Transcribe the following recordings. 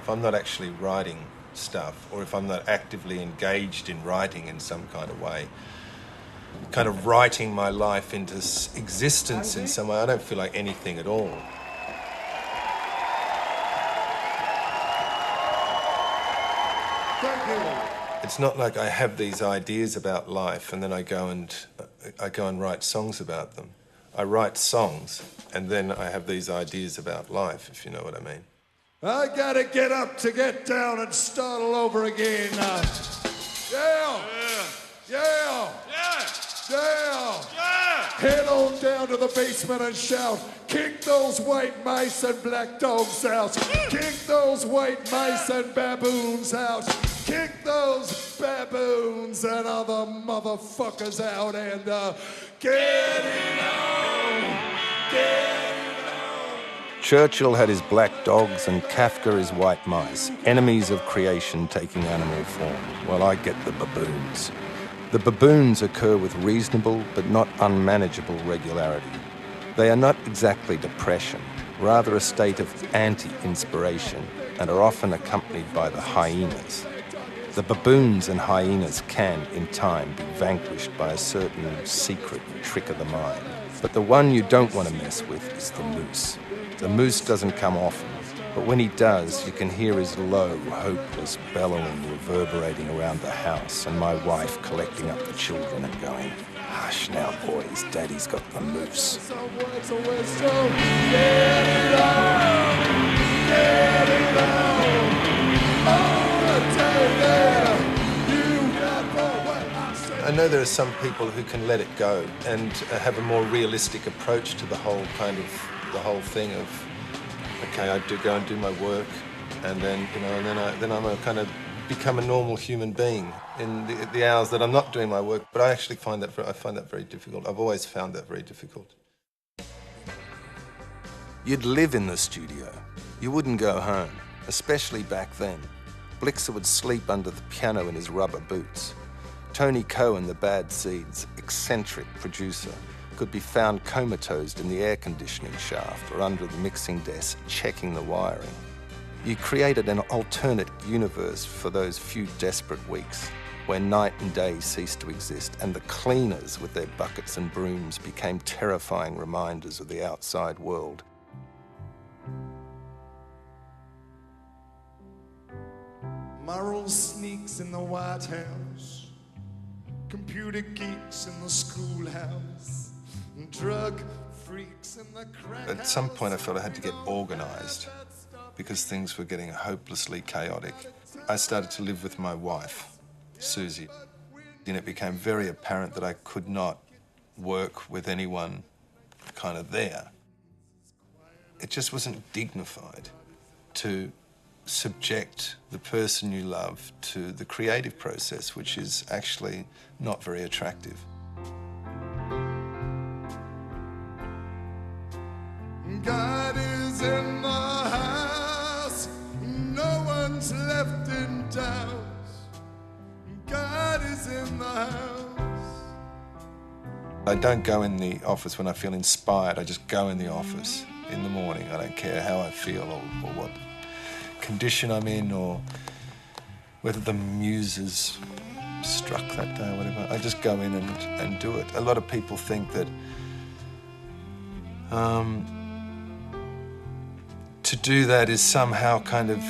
if I'm not actually writing stuff, or if I'm not actively engaged in writing in some kind of way, kind of writing my life into existence in some way, I don't feel like anything at all. Thank you. It's not like I have these ideas about life and then I go and write songs about them. I write songs and then I have these ideas about life, if you know what I mean. I gotta get up to get down and start all over again. Yeah! Yeah! Yeah! Yeah! Yeah! Head on down to the basement and shout, kick those white mice and black dogs out. Kick those white mice and baboons out. Kick those baboons and other motherfuckers out and get it on! Get it on! Churchill had his black dogs and Kafka his white mice, enemies of creation taking animal form, while I get the baboons. The baboons occur with reasonable but not unmanageable regularity. They are not exactly depression, rather a state of anti-inspiration, and are often accompanied by the hyenas. The baboons and hyenas can, in time, be vanquished by a certain secret trick of the mind. But the one you don't want to mess with is the moose. The moose doesn't come often, but when he does, you can hear his low, hopeless bellowing reverberating around the house, and my wife collecting up the children and going, "Hush now, boys, Daddy's got the moose." I know there are some people who can let it go and have a more realistic approach to the whole thing of, okay, I do go and do my work, and then then I'm a kind of become a normal human being in the hours that I'm not doing my work. But I actually find that very difficult. I've always found that very difficult. You'd live in the studio. You wouldn't go home, especially back then. Blixer would sleep under the piano in his rubber boots. Tony Cohen, the Bad Seeds' eccentric producer, could be found comatose in the air conditioning shaft or under the mixing desk checking the wiring. You created an alternate universe for those few desperate weeks where night and day ceased to exist, and the cleaners with their buckets and brooms became terrifying reminders of the outside world. Moral sneaks in the White House, computer geeks in the schoolhouse, drug freaks in the crack house. At some point I felt I had to get organised because things were getting hopelessly chaotic. I started to live with my wife, Susie, and it became very apparent that I could not work with anyone kind of there. It just wasn't dignified to subject the person you love to the creative process, which is actually not very attractive. God is in the house, no one's left in doubt. God is in the house. I don't go in the office when I feel inspired. I just go in the office in the morning. I don't care how I feel or what condition I'm in or whether the muse is struck that day or whatever. I just go in and do it. A lot of people think that to do that is somehow kind of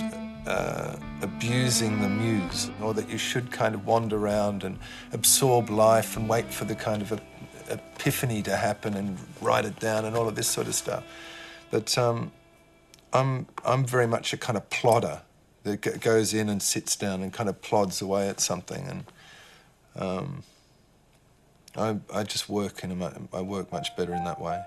abusing the muse, or that you should kind of wander around and absorb life and wait for the kind of epiphany to happen and write it down and all of this sort of stuff. But I'm very much a kind of plodder that goes in and sits down and kind of plods away at something, and I just work I work much better in that way.